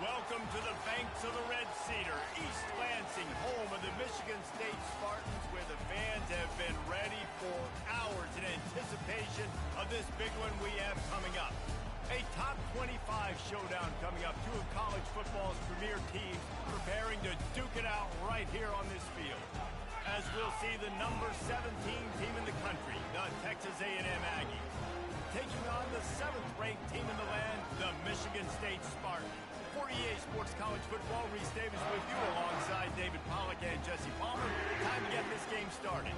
Welcome to the banks of the Red Cedar, East Lansing, home of the Michigan State Spartans, where the fans have been ready for hours in anticipation of this big one we have coming up. A top 25 showdown coming up. Two of college football's premier teams preparing to duke it out right here on this field. As we'll see the number 17 team in the country, the Texas A&M Aggies, taking on the 7th-ranked team in the land, the Michigan State Spartans. For EA Sports College Football, Reese Davis with you alongside David Pollack and Jesse Palmer. Time to get this game started.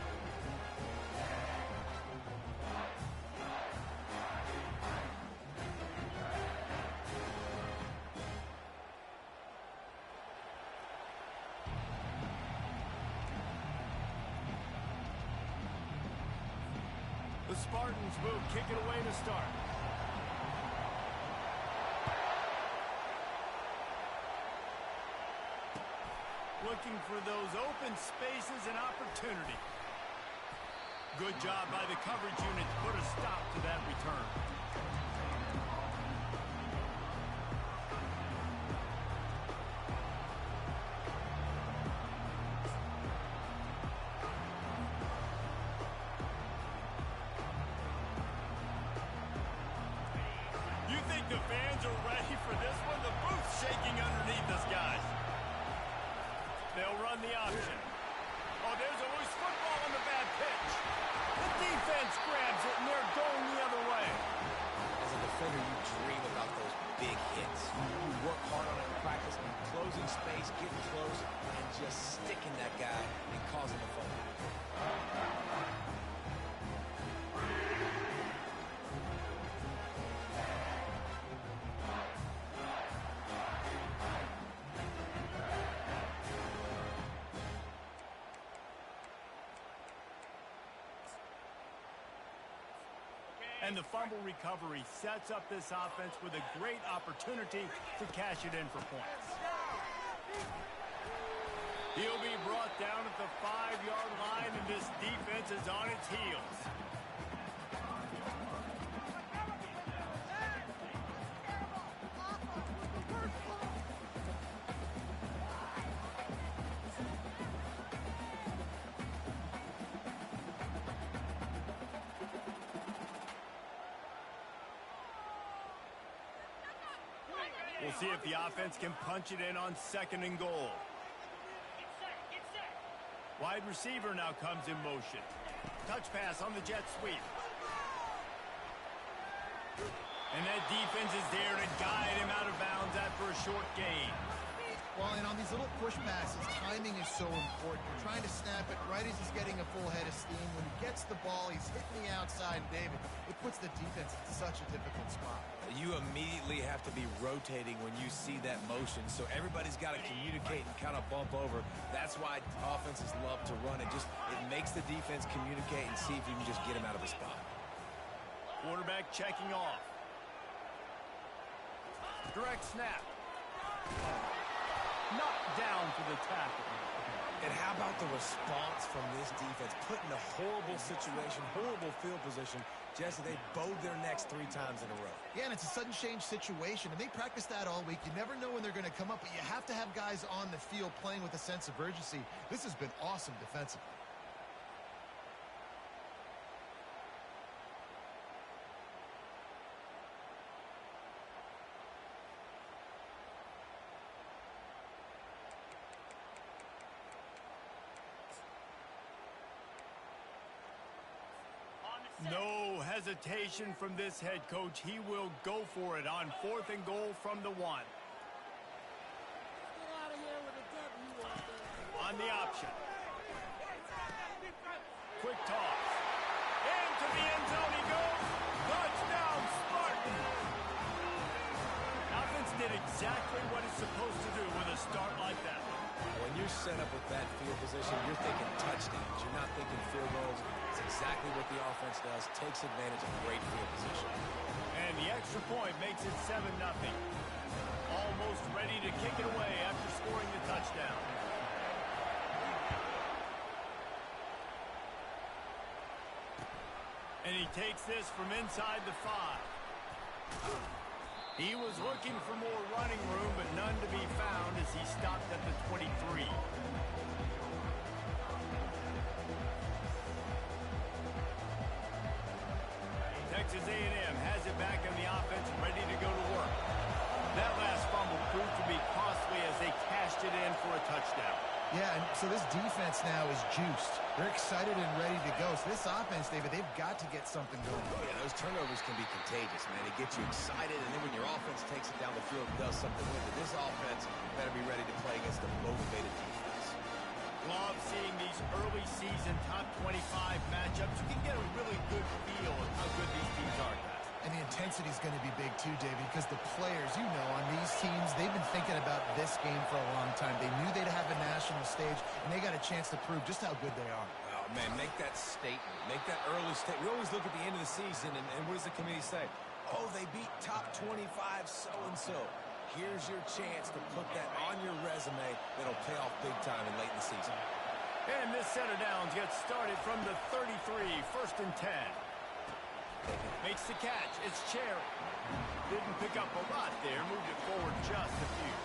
The Spartans will kick it away to start. Looking for those open spaces and opportunity. Good job by the coverage unit to put a stop to that return. You think the fans are ready for this one? The booth's shaking underneath us, guys. They'll run the option. Oh, there's a loose football on the bad pitch. The defense grabs it, and they're going the other way. As a defender, you dream about those big hits. You work hard on it in practice, closing space, getting close, and just sticking that guy and causing the fumble. And the fumble recovery sets up this offense with a great opportunity to cash it in for points. He'll be brought down at the 5-yard line, and this defense is on its heels. We'll see if the offense can punch it in on 2nd and goal. Wide receiver now comes in motion. Touch pass on the jet sweep. And that defense is there to guide him out of bounds after a short gain. Well, and on these little push passes, timing is so important. You're trying to snap it right as he's getting a full head of steam. When he gets the ball, he's hitting the outside, David. It puts the defense in such a difficult spot. You immediately have to be rotating when you see that motion, so everybody's got to communicate and kind of bump over. That's why offenses love to run it. It makes the defense communicate and see if you can just get him out of a spot. Quarterback checking off. Direct snap. Knocked down for the tackle. And how about the response from this defense? Put in a horrible situation, horrible field position. Jesse, they bowed their necks 3 times in a row. Yeah, and it's a sudden change situation, and they practice that all week. You never know when they're going to come up, but you have to have guys on the field playing with a sense of urgency. This has been awesome defensively. No hesitation from this head coach. He will go for it on 4th and goal from the 1. On the option. Quick toss. Into the end zone he goes. Touchdown, Spartan. Offense did exactly what it's supposed to do with a start like that. When you're set up with that field position, you're thinking touchdowns. You're not thinking field goals. It's exactly what the offense does. Takes advantage of great field position. And the extra point makes it 7-0. Almost ready to kick it away after scoring the touchdown. And he takes this from inside the 5. He was looking for more running room, but none to be found as he stopped at the 23. Texas A&M has it back in the offense, ready to go to work. That last fumble proved to be costly as they cashed it in for a touchdown. Yeah, and so this defense now is juiced. They're excited and ready to go. So this offense, David, they've got to get something going. Yeah, those turnovers can be contagious, man. They get you excited, and then when your offense takes it down the field and does something with it, this offense better be ready to play against a motivated defense. Love seeing these early season top 25 matchups. You can get a really good feel of how good these teams are, guys. And the intensity is going to be big too, David, because the players, you know, on these teams, they've been thinking about this game for a long time. They knew they'd have a national stage, and they got a chance to prove just how good they are. Oh, man, make that statement. Make that early statement. We always look at the end of the season, and what does the committee say? Oh, they beat top 25 so-and-so. Here's your chance to put that on your resume that'll pay off big time and late in the season. And this set of downs gets started from the 33, 1st and 10. Makes the catch. It's Cherry. Didn't pick up a lot there. Moved it forward just a few.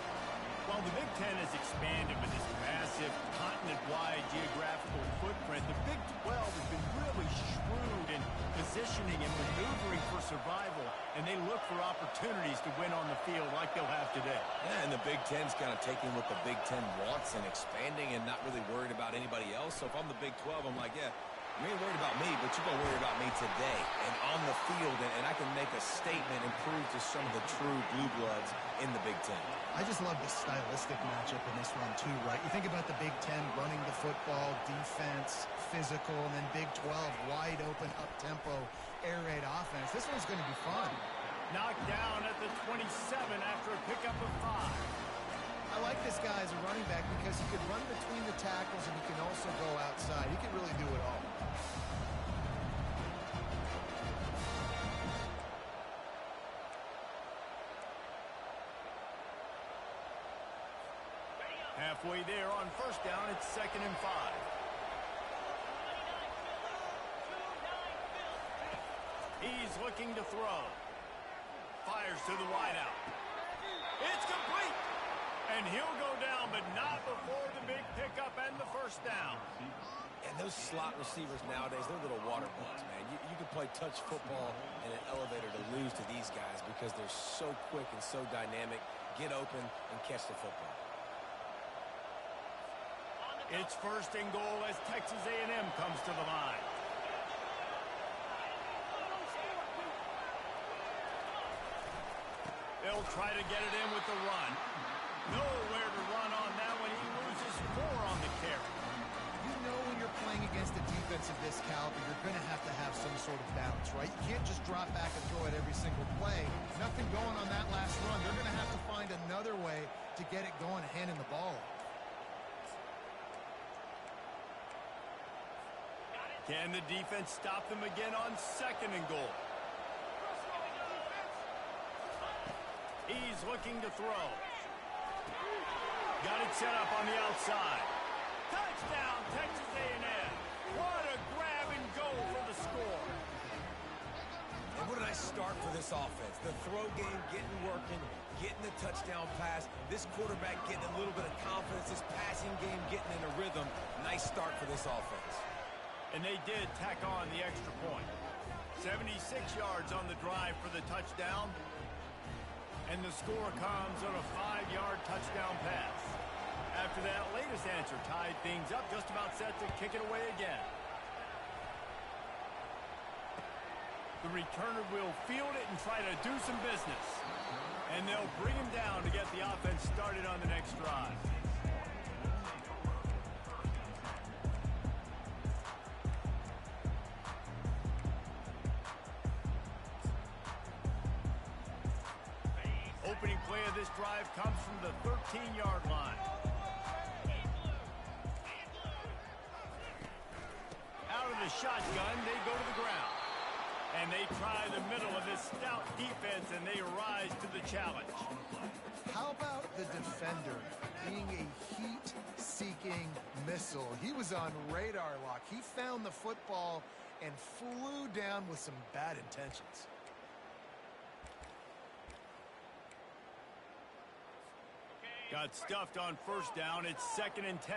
While the Big Ten has expanded with this massive continent-wide geographical footprint, the Big 12 has been really shrewd in positioning and maneuvering for survival, and they look for opportunities to win on the field like they'll have today. Yeah, and the Big Ten's kind of taking what the Big Ten wants and expanding and not really worried about anybody else. So if I'm the Big 12, I'm like, yeah, you ain't worried about me, but you're going to worry about me today and on the field, and I can make a statement and prove to some of the true blue bloods in the Big Ten. I just love the stylistic matchup in this one too, right? You think about the Big Ten running the football, defense, physical, and then Big 12 wide open, up-tempo, air raid offense. This one's going to be fun. Knocked down at the 27 after a pickup of 5. I like this guy as a running back because he could run between the tackles and he can also go outside. He can really do it all. Halfway there on 1st down, it's 2nd and 5. He's looking to throw. Fires to the wideout. It's complete. And he'll go down, but not before the big pickup and the 1st down. And those slot receivers nowadays, they're little water bugs, man. You can play touch football in an elevator to lose to these guys because they're so quick and so dynamic. Get open and catch the football. It's 1st and goal as Texas A&M comes to the line. They'll try to get it in with the run. Nowhere to run on that one. He loses 4 on the carry. You know when you're playing against a defense of this caliber, you're going to have some sort of balance, right? You can't just drop back and throw it every single play. Nothing going on that last run. They're going to have to find another way to get it going, handing the ball. Can the defense stop them again on 2nd and goal? He's looking to throw. Got it set up on the outside. Touchdown, Texas A&M. What a grab and go for the score. And what a nice start for this offense. The throw game getting working, getting the touchdown pass. This quarterback getting a little bit of confidence. This passing game getting in a rhythm. Nice start for this offense. And they did tack on the extra point. 76 yards on the drive for the touchdown. And the score comes on a 5-yard touchdown pass. After that latest answer tied things up, just about set to kick it away again. The returner will field it and try to do some business. And they'll bring him down to get the offense started on the next drive. Opening play of this drive comes from the 13-yard line. Out of the shotgun, they go to the ground. And they try the middle of this stout defense, and they rise to the challenge. How about the defender being a heat-seeking missile? He was on radar lock. He found the football and flew down with some bad intentions. Got stuffed on first down. It's 2nd and 10.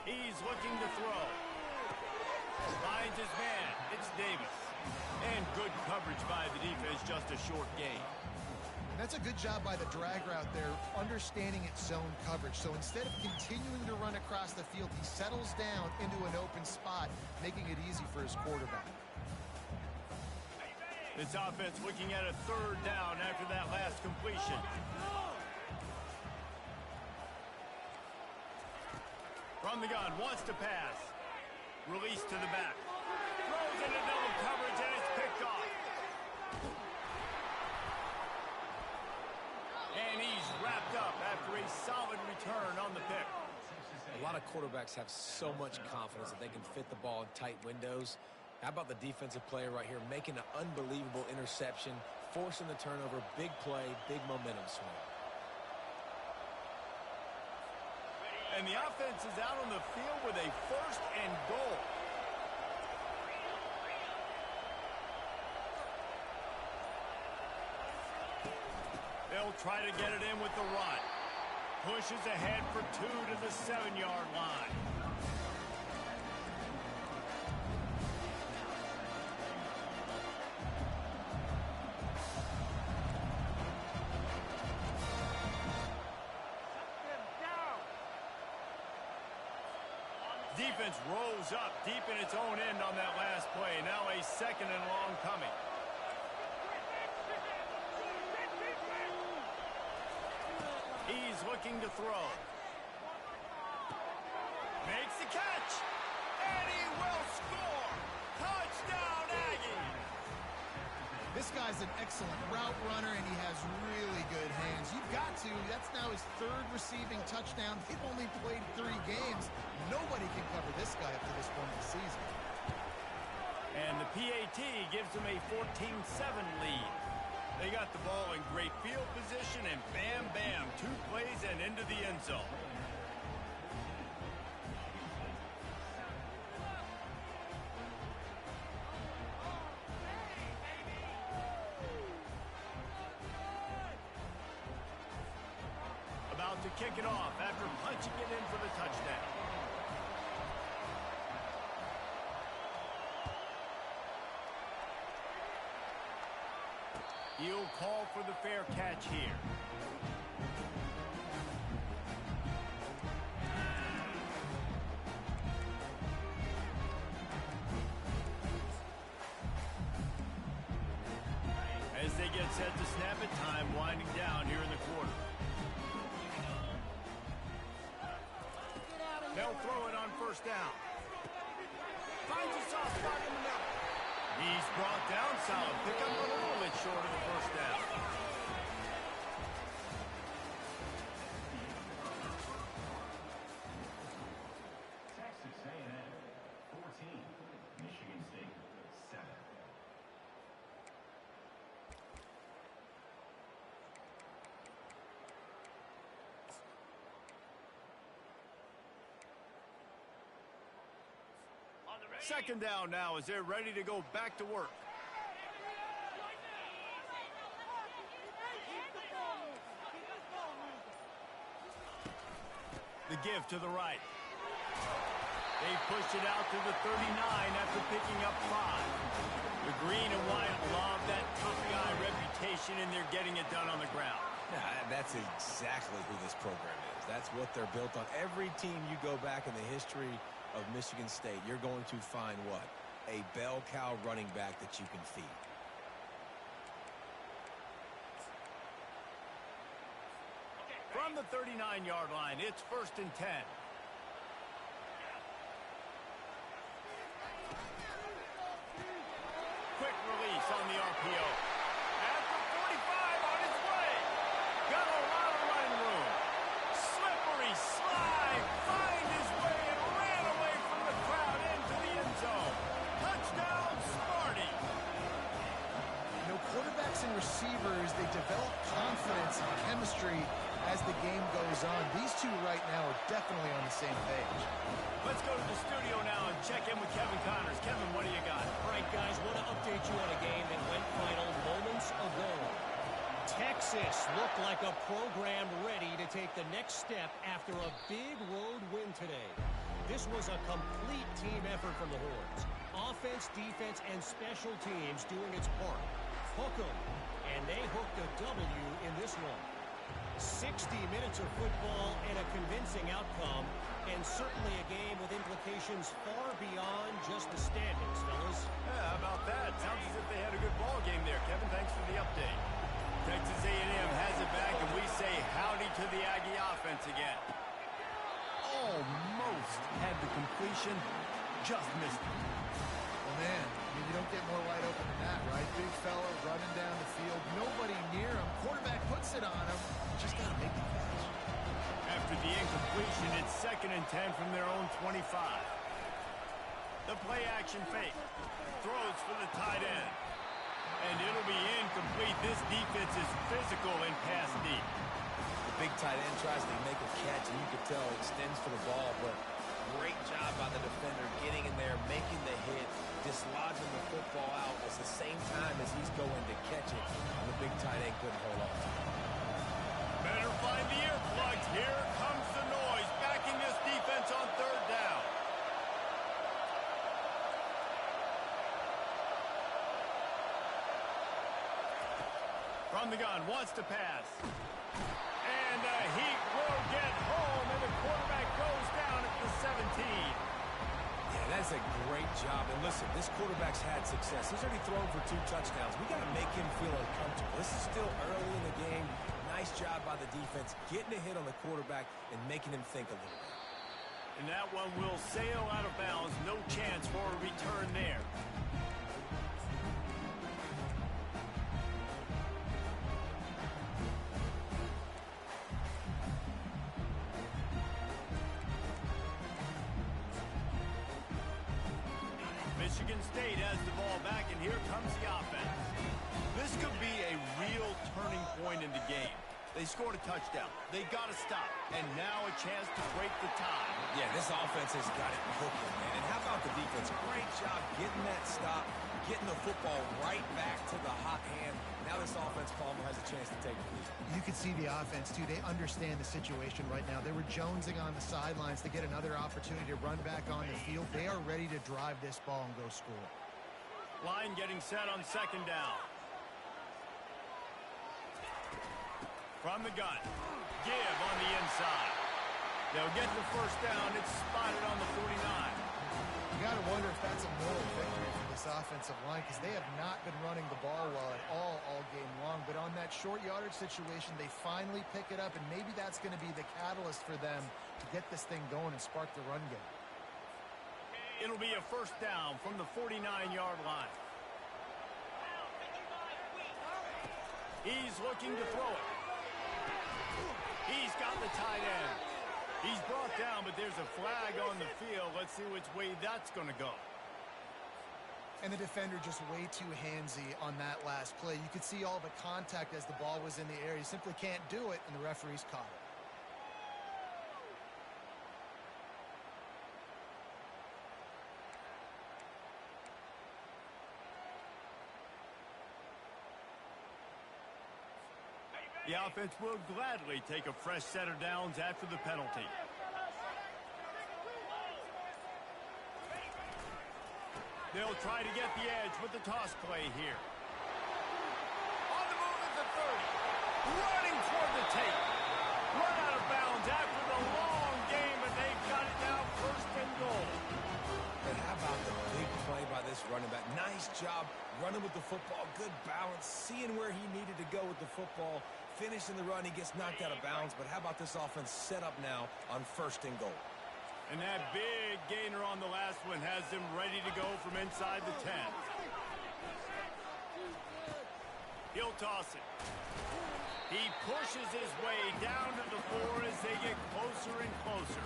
He's looking to throw. Finds his man. It's Davis. And good coverage by the defense, just a short gain. And that's a good job by the drag route there, understanding its zone coverage. So instead of continuing to run across the field, he settles down into an open spot, making it easy for his quarterback. This offense looking at a 3rd down after that last completion. From the gun, wants to pass. Release to the back. Throws into double coverage, and it's picked off. And he's wrapped up after a solid return on the pick. A lot of quarterbacks have so much confidence that they can fit the ball in tight windows. How about the defensive player right here making an unbelievable interception, forcing the turnover, big play, big momentum swing. And the offense is out on the field with a 1st and goal. They'll try to get it in with the run. Pushes ahead for 2 to the 7-yard line. Defense rose up deep in its own end on that last play. Now a 2nd and long coming. He's looking to throw. Makes the catch. And he will score. Touchdown, Aggies. This guy's an excellent route runner, and he has really good hands. You've got to. That's now his 3rd receiving touchdown. They've only played 3 games. Nobody can cover this guy up to this point in the season. And the PAT gives them a 14-7 lead. They got the ball in great field position, and bam, bam, 2 plays and into the end zone. About to kick it off after punching it in for the touchdown. He'll call for the fair catch here. As they get set to snap it, time winding down here in the quarter. They'll throw it on first down. Finds a soft spot in the middle. He's brought down solid. Pick up a little bit short of the first down. Texas A&M 14, Michigan State 7. Second down now as they're ready to go back to work. The give to the right. They pushed it out to the 39 after picking up 5. The green and white love that tough guy reputation, and they're getting it done on the ground. Yeah, that's exactly who this program is. That's what they're built on. Every team you go back in the history of Michigan State, you're going to find what? A bell cow running back that you can feed. From the 39-yard line, it's 1st and 10. Quick release on the RPO. At the 45 on his way. Got a lot of running room. Slippery slide. Find his way and ran away from the crowd into the end zone. Touchdown, Smarty. You know, quarterbacks and receivers, they develop confidence and chemistry as the game goes on. These two right now are definitely on the same page. Let's go to the studio now and check in with Kevin Connors. Kevin, what do you got? All right, guys, want to update you on a game that went final moments ago. Texas looked like a program ready to take the next step after a big road win today. This was a complete team effort from the Horns. Offense, defense, and special teams doing its part. Hook 'em, and they hooked a W in this one. 60 minutes of football and a convincing outcome, and certainly a game with implications far beyond just the standings, fellas. Yeah, how about that? Sounds as if they had a good ball game there. Kevin, thanks for the update. Texas A&M has it back, and we say howdy to the Aggie offense again. Almost had the completion, just missed it. Well, man, I mean, you don't get more wide open than that, right? Big fella running down the field, nobody near him. Quarterback puts it on him. Just got to make the catch. After the incompletion, it's 2nd and 10 from their own 25. The play action fake. Throws for the tight end. And it'll be incomplete. This defense is physical and pass deep. The big tight end tries to make a catch, and you can tell extends for the ball, but great job by the defender getting in there, making the hit, dislodging the football out at the same time as he's going to catch it, and the big tight end couldn't hold on. Better find the earplugs. Here comes the noise, backing this defense on 3rd down. From the gun, wants to pass. And the heat will get home, and the quarterback goes down at the 17. Yeah, that's a great job. And listen, this quarterback's had success. He's already thrown for 2 touchdowns. We got to make him feel uncomfortable. This is still early in the game. Nice job by the defense, getting a hit on the quarterback and making him think a little bit. And that one will sail out of bounds. No chance for a return there. Michigan State has the ball back, and here comes the offense. This could be a real turning point in the game. They scored a touchdown. They got to stop. And now a chance to break the tie. Yeah, this offense has got it cooking, man. And how about the defense? Great job getting that stop, getting the football right back to the hot hand. Now this offense, Palmer, has a chance to take the lead. You can see the offense, too. They understand the situation right now. They were jonesing on the sidelines to get another opportunity to run back on the field. They are ready to drive this ball and go score. Line getting set on 2nd down. From the gun. Give on the inside. They'll get the 1st down. It's spotted on the 49. You got to wonder if that's a moral victory for this offensive line, because they have not been running the ball well at all game long. But on that short yardage situation, they finally pick it up, and maybe that's going to be the catalyst for them to get this thing going and spark the run game. It'll be a 1st down from the 49-yard line. He's looking to throw it. He's got the tight end. He's brought down, but there's a flag on the field. Let's see which way that's going to go. And the defender just way too handsy on that last play. You could see all the contact as the ball was in the air. You simply can't do it, and the referees caught it. The offense will gladly take a fresh set of downs after the penalty. They'll try to get the edge with the toss play here. On the move at the 30. Running toward the tape. Run out of bounds after the long game, and they've got it now 1st and goal. And how about the big play by this running back? Nice job running with the football. Good balance. Seeing where he needed to go with the football. Finishing the run, he gets knocked out of bounds. But how about this offense set up now on 1st and goal? And that big gainer on the last one has them ready to go from inside the 10. He'll toss it. He pushes his way down to the 4 as they get closer and closer.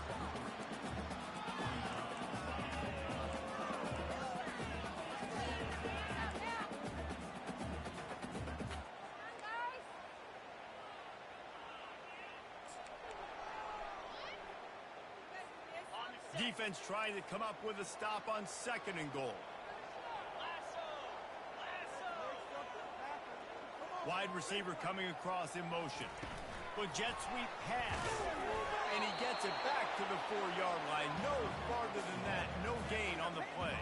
Defense trying to come up with a stop on 2nd and goal. Wide receiver coming across in motion. But jet sweep pass. And he gets it back to the 4-yard line. No farther than that. No gain on the play.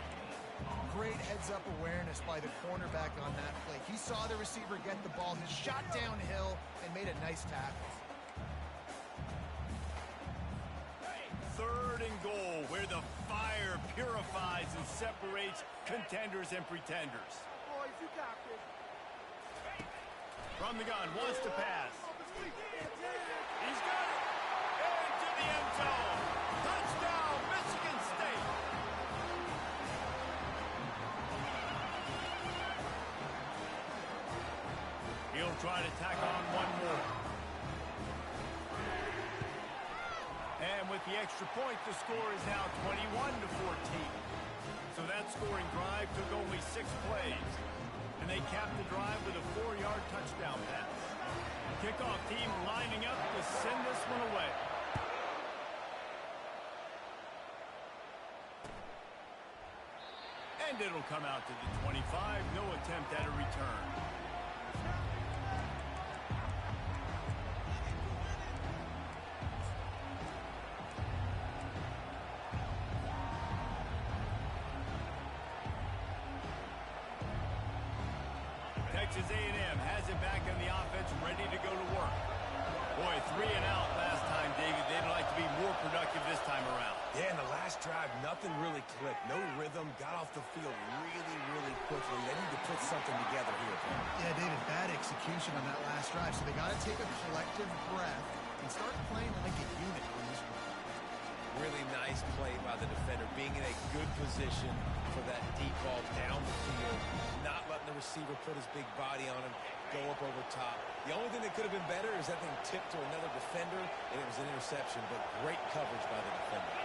Great heads-up awareness by the cornerback on that play. He saw the receiver get the ball. He shot downhill and made a nice tackle. 3rd and goal, where the fire purifies and separates contenders and pretenders. Boys, you got this. From the gun, wants to pass. He's got it. Into the end zone. Touchdown, Michigan State. He'll try to tack on one more. And with the extra point, the score is now 21-14. So that scoring drive took only 6 plays. And they capped the drive with a 4-yard touchdown pass. Kickoff team lining up to send this one away. And it'll come out to the 25. No attempt at a return. Texas A&M has it back in the offense, ready to go to work. Boy, 3 and out last time, David. They'd like to be more productive this time around. Yeah, in the last drive, nothing really clicked. No rhythm, got off the field really quickly. They need to put something together here. Yeah, David, bad execution on that last drive. So they got to take a collective breath and start playing like a unit on this one. Really nice play by the defender, being in a good position for that deep ball down the field, not letting the receiver put his big body on him, go up over top. The only thing that could have been better is that thing tipped to another defender, and it was an interception, but great coverage by the defender.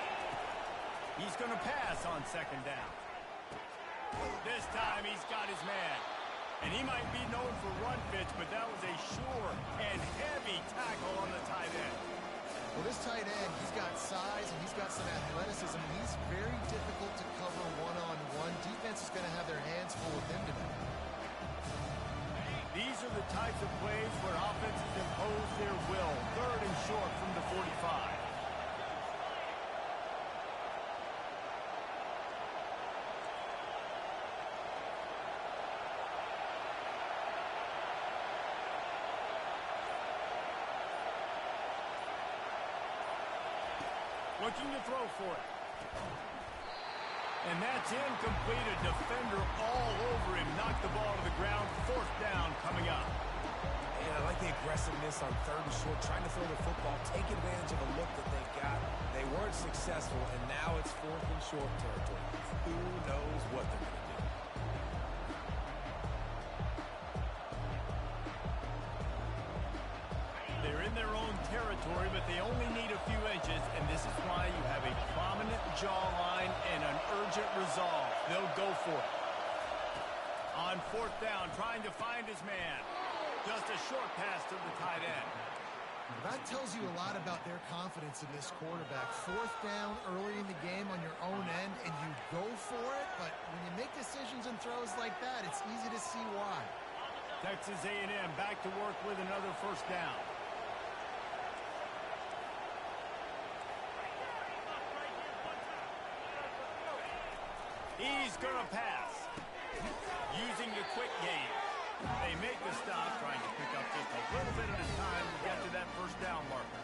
He's going to pass on 2nd down. This time he's got his man. And he might be known for run fits, but that was a sure and heavy tackle on the tight end. Well, this tight end, he's got size and he's got some athleticism. And he's very difficult to cover one-on-one. Defense is going to have their hands full with him today. These are the types of plays where offenses impose their will. 3rd and short from the 45. Looking to throw for it. And that's incomplete. A defender all over him. Knocked the ball to the ground. 4th down coming up. And I like the aggressiveness on 3rd and short, trying to throw the football, take advantage of a look that they got. They weren't successful, and now it's 4th and short territory. Who knows what they're going to do? They're in their own territory, but they only need a few inches, and this is why you have a prominent jawline and an urgent resolve. They'll go for it. On 4th down, trying to find his man. Just a short pass to the tight end. That tells you a lot about their confidence in this quarterback. 4th down early in the game on your own end, and you go for it, but when you make decisions and throws like that, it's easy to see why. Texas A&M back to work with another 1st down. He's going to pass. Using the quick game. They make the stop, trying to pick up just a little bit at a time to get to that 1st down marker.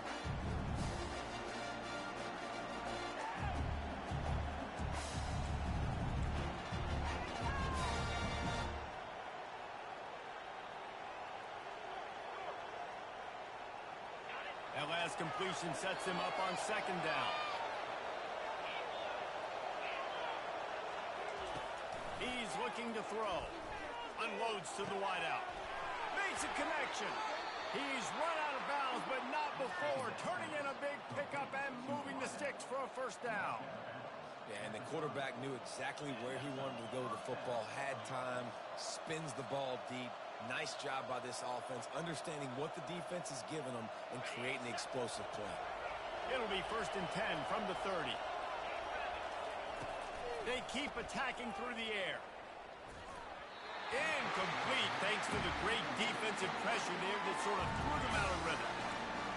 That last completion sets him up on 2nd down. He's looking to throw. Unloads to the wideout. Makes a connection. He's run out of bounds, but not before. Turning in a big pickup and moving the sticks for a 1st down. Yeah, and the quarterback knew exactly where he wanted to go with the football, had time, spins the ball deep. Nice job by this offense, understanding what the defense is giving them and creating the explosive play. It'll be 1st and 10 from the 30. They keep attacking through the air. Incomplete thanks to the great defensive pressure there that sort of threw them out of rhythm.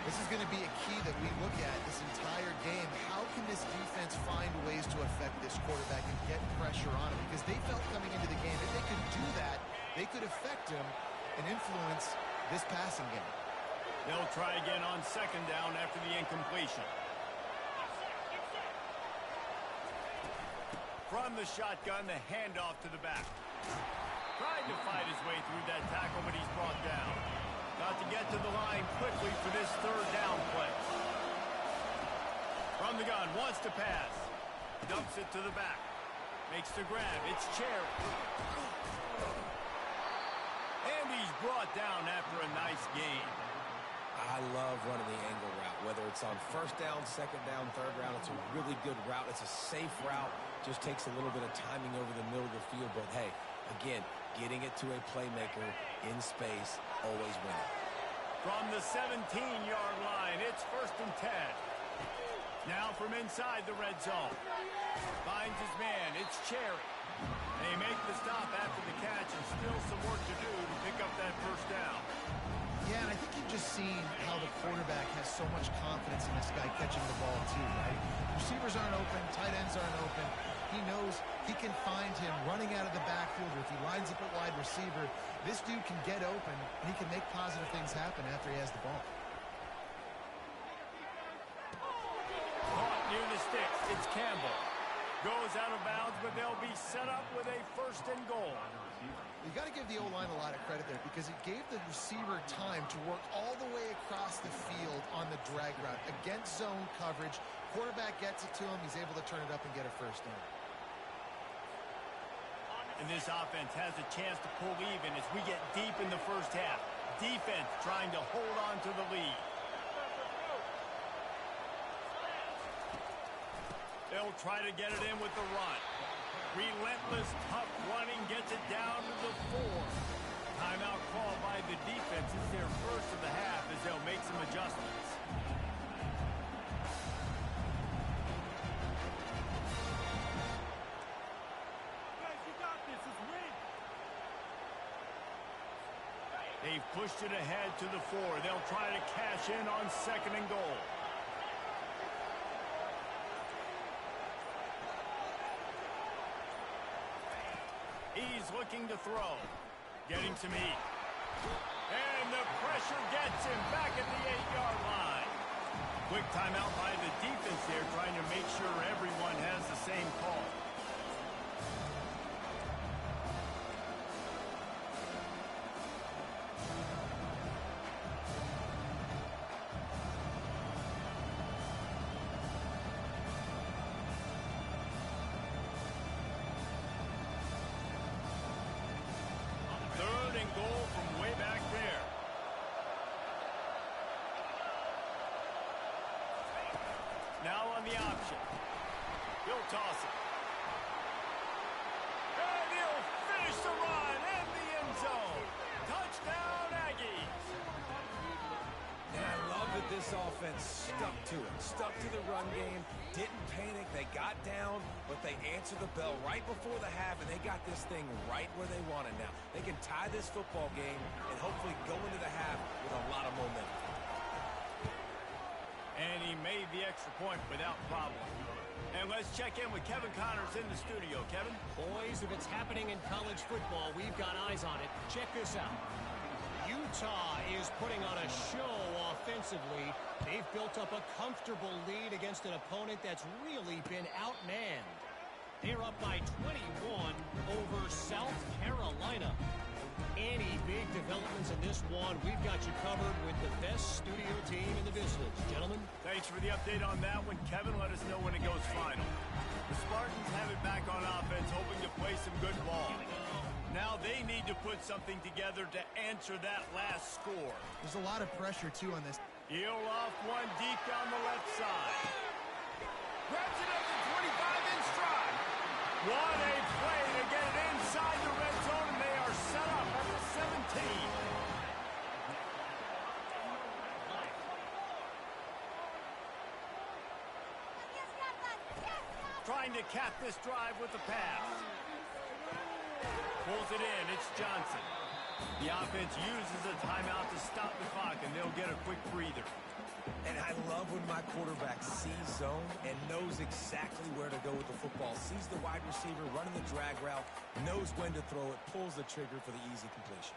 This is going to be a key that we look at this entire game. How can this defense find ways to affect this quarterback and get pressure on him? Because they felt coming into the game, if they could do that, they could affect him and influence this passing game. They'll try again on second down after the incompletion. From the shotgun, the handoff to the back. Tried to fight his way through that tackle, but he's brought down. Got to get to the line quickly for this third down play. From the gun, wants to pass. Dumps it to the back. Makes the grab. It's Cherry. And he's brought down after a nice gain. I love running the angle route, whether it's on first down, second down, third round. It's a really good route. It's a safe route. Just takes a little bit of timing over the middle of the field. But, hey, again, getting it to a playmaker in space, always winning. From the 17-yard line, it's 1st and 10. Now from inside the red zone. Finds his man. It's Cherry. They make the stop after the catch, and still some work to do to pick up that first down. Yeah, and I think you've just seen how the quarterback has so much confidence in this guy catching the ball too, right? Receivers aren't open, tight ends aren't open. He knows he can find him running out of the backfield, or if he lines up at wide receiver, this dude can get open, and he can make positive things happen after he has the ball. Caught near the sticks. It's Campbell. Goes out of bounds, but they'll be set up with a 1st and goal. You got to give the O-line a lot of credit there because it gave the receiver time to work all the way across the field on the drag route against zone coverage. Quarterback gets it to him. He's able to turn it up and get a first down. And this offense has a chance to pull even as we get deep in the first half. Defense trying to hold on to the lead. They'll try to get it in with the run. Relentless, tough running gets it down to the 4. Timeout call by the defense. It's their first of the half as they'll make some adjustments. Guys, you got this. It's win. They've pushed it ahead to the 4. They'll try to cash in on 2nd and goal. He's looking to throw. Getting some heat. And the pressure gets him back at the 8-yard line. Quick timeout by the defense there, trying to make sure everyone has the same call. Goal from way back there. Now on the option. He'll toss it. And he'll finish the run in the end zone. Touchdown, Aggies. And I love that this offense stuck to it. Stuck to the run game. Didn't panic. They got down, but they answered the bell right before the half, and they got this thing right where they want it now. They can tie this football game and hopefully go into the half with a lot of momentum. And he made the extra point without problem. And let's check in with Kevin Connors in the studio. Kevin? Boys, if it's happening in college football, we've got eyes on it. Check this out. Utah is putting on a show offensively. They've built up a comfortable lead against an opponent that's really been outmanned. They're up by 21 over South Carolina. Any big developments in this one, we've got you covered with the best studio team in the business. Gentlemen? Thanks for the update on that one. Kevin, let us know when it goes final. The Spartans have it back on offense, hoping to play some good ball. Now they need to put something together to answer that last score. There's a lot of pressure, too, on this. He'll off one deep down the left side. Grabs it at the 25 in stride. What a play to get it inside the red zone, and they are set up at the 17. Trying to cap this drive with the pass. Pulls it in. It's Johnson. The offense uses a timeout to stop the clock, and they'll get a quick breather. And I love when my quarterback sees zone and knows exactly where to go with the football. Sees the wide receiver running the drag route, knows when to throw it, pulls the trigger for the easy completion.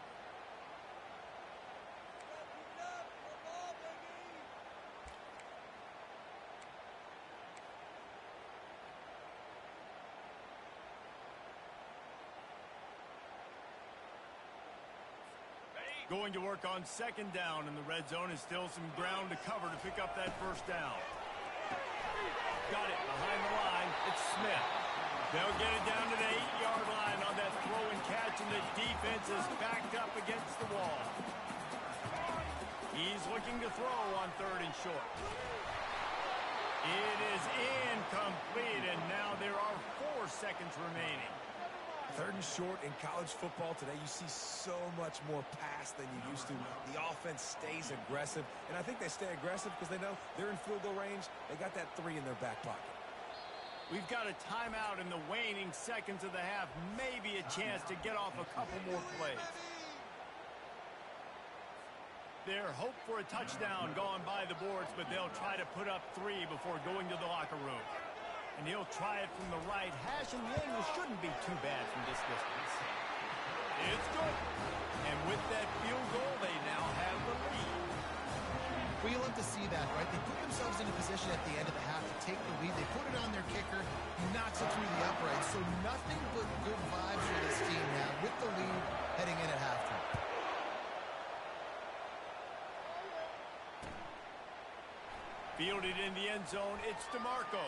Going to work on second down, and the red zone is still some ground to cover to pick up that first down. Got it behind the line. It's Smith. They'll get it down to the 8-yard line on that throw and catch, and the defense is backed up against the wall. He's looking to throw on 3rd and short. It is incomplete, and now there are 4 seconds remaining. 3rd and short in college football today, you see so much more pass than you used to. The offense stays aggressive, and I think they stay aggressive because they know they're in field goal range. They got that 3 in their back pocket. We've got a timeout in the waning seconds of the half. Maybe a chance to get off a couple more plays. They're hope for a touchdown going by the boards, but they'll try to put up 3 before going to the locker room. And he'll try it from the right hash, and the angle shouldn't be too bad from this distance. It's good. And with that field goal, they now have the lead. Well, you love to see that, right? They put themselves in a position at the end of the half to take the lead. They put it on their kicker. He knocks it through the uprights. So nothing but good vibes for this team now with the lead heading in at halftime. Fielded in the end zone, it's DeMarco.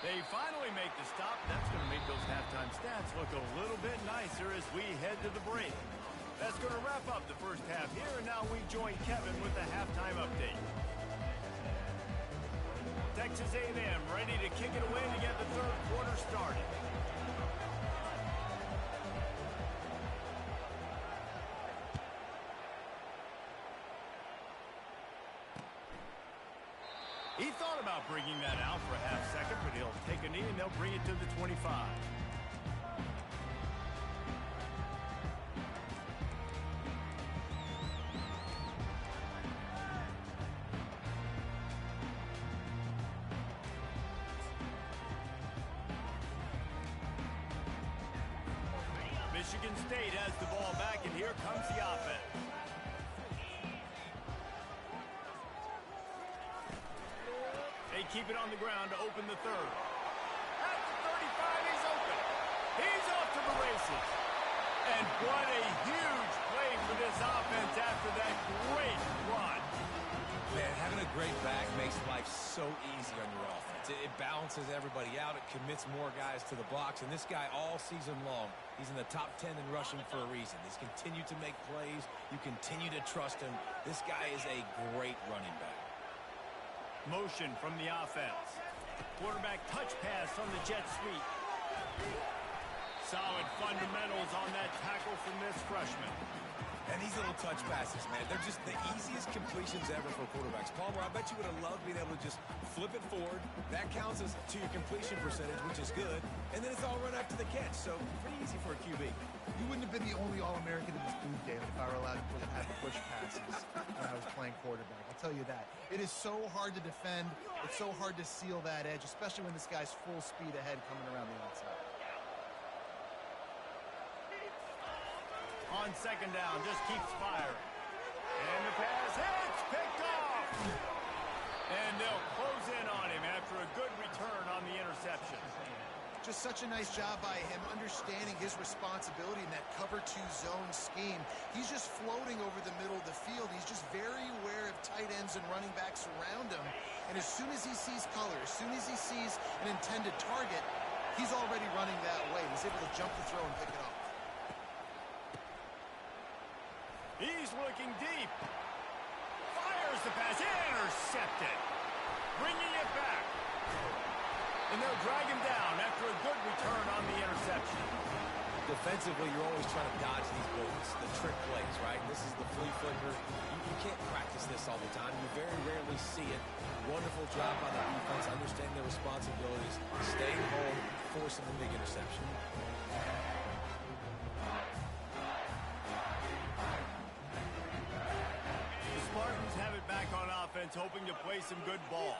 They finally make the stop. That's going to make those halftime stats look a little bit nicer as we head to the break. That's going to wrap up the first half here, and now we join Kevin with the halftime update. Texas A&M ready to kick it away to get the 3rd quarter started. He thought about bringing that out for a half second, but he'll take a knee and they'll bring it to the 25. Michigan State has the ball back, and here comes the offense. They keep it on the ground to open the 3rd. At the 35, he's open. He's off to the races. And what a huge play for this offense after that great run. Man, having a great back makes life so easy on your offense. It balances everybody out. It commits more guys to the box. And this guy all season long, he's in the top 10 in rushing for a reason. He's continued to make plays. You continue to trust him. This guy is a great running back. Motion from the offense. Quarterback touch pass on the jet sweep. Solid fundamentals on that tackle from this freshman. And these little touch passes, man, they're just the easiest completions ever for quarterbacks. Palmer, I bet you would have loved being able to just flip it forward. That counts as to your completion percentage, which is good. And then it's all run after the catch, so pretty easy for a QB. You wouldn't have been the only All-American in this booth, David, if I were allowed to have push passes when I was playing quarterback. I'll tell you that. It is so hard to defend. It's so hard to seal that edge, especially when this guy's full speed ahead coming around the outside. On second down, just keeps firing. And the pass hits, picked off. And they'll close in on him after a good return on the interception. Just such a nice job by him understanding his responsibility in that cover 2 zone scheme. He's just floating over the middle of the field. He's just very aware of tight ends and running backs around him. And as soon as he sees color, as soon as he sees an intended target, he's already running that way. He's able to jump the throw and pick it off. He's looking deep. Fires the pass. Intercepted. Bringing it back. And they'll drag him down after a good return on the interception. Defensively, you're always trying to dodge these bullets, the trick plays, right? This is the flea flicker. You can't practice this all the time. You very rarely see it. Wonderful job by the defense, understanding their responsibilities, staying home, forcing the big interception. offense hoping to play some good ball.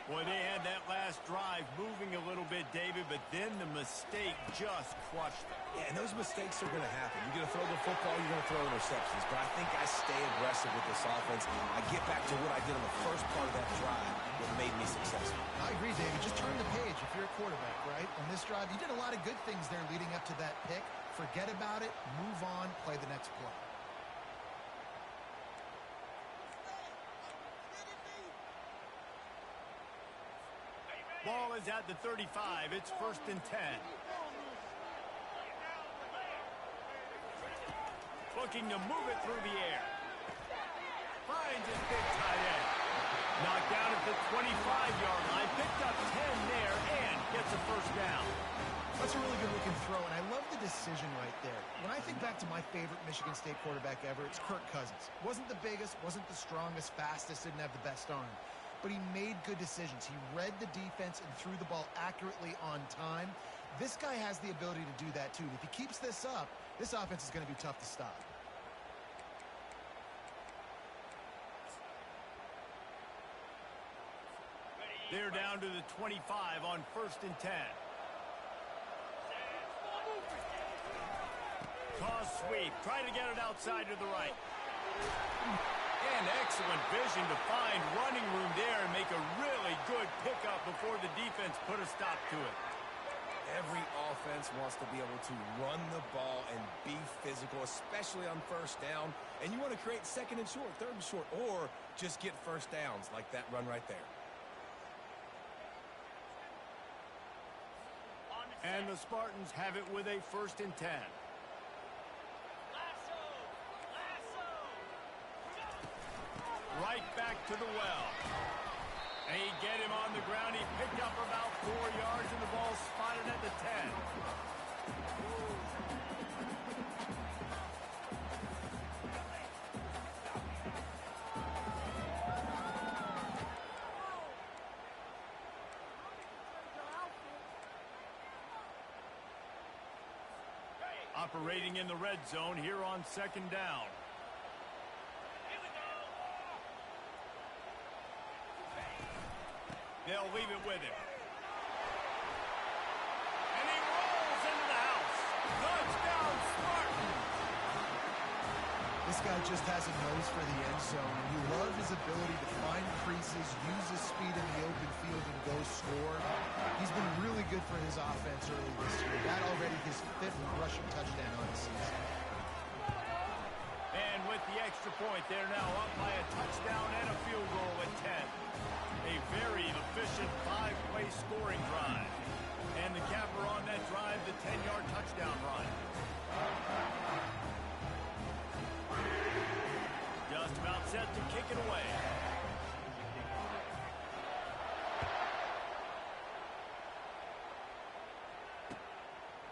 Boy, they had that last drive moving a little bit, David, but then the mistake just crushed them. Yeah, and those mistakes are going to happen. You're going to throw the football, you're going to throw interceptions. But I think I stay aggressive with this offense. I get back to what I did on the first part of that drive that made me successful. I agree, David. Just turn the page if you're a quarterback, right? On this drive, you did a lot of good things there leading up to that pick. Forget about it, move on, play the next play. Ball is at the 35. It's 1st and 10. Looking to move it through the air. Finds his big tight end. Knocked down at the 25-yard line. Picked up 10 there and gets a first down. That's a really good-looking throw, and I love the decision right there. When I think back to my favorite Michigan State quarterback ever, it's Kirk Cousins. Wasn't the biggest, wasn't the strongest, fastest, didn't have the best arm. But he made good decisions. He read the defense and threw the ball accurately on time. This guy has the ability to do that, too. If he keeps this up, this offense is going to be tough to stop. They're down to the 25 on 1st and 10. Toss sweep. Try to get it outside to the right. And excellent vision to find running room there and make a really good pickup before the defense put a stop to it. Every offense wants to be able to run the ball and be physical, especially on first down. And you want to create 2nd and short, 3rd and short, or just get first downs like that run right there. And the Spartans have it with a 1st and 10. Right back to the well. They get him on the ground. He picked up about 4 yards, and the ball spotted at the 10. Operating in the red zone here on 2nd down. They'll leave it with him. And he rolls into the house. Touchdown, Spartans! This guy just has a nose for the end zone, and you love his ability to find creases, use his speed in the open field, and go score. He's been really good for his offense early this year. That already his 5th rushing touchdown on the season. And with the extra point, they're now up by a touchdown and a field goal at 10. A very efficient 5-play scoring drive. And the capper on that drive, the 10-yard touchdown run. Just about set to kick it away.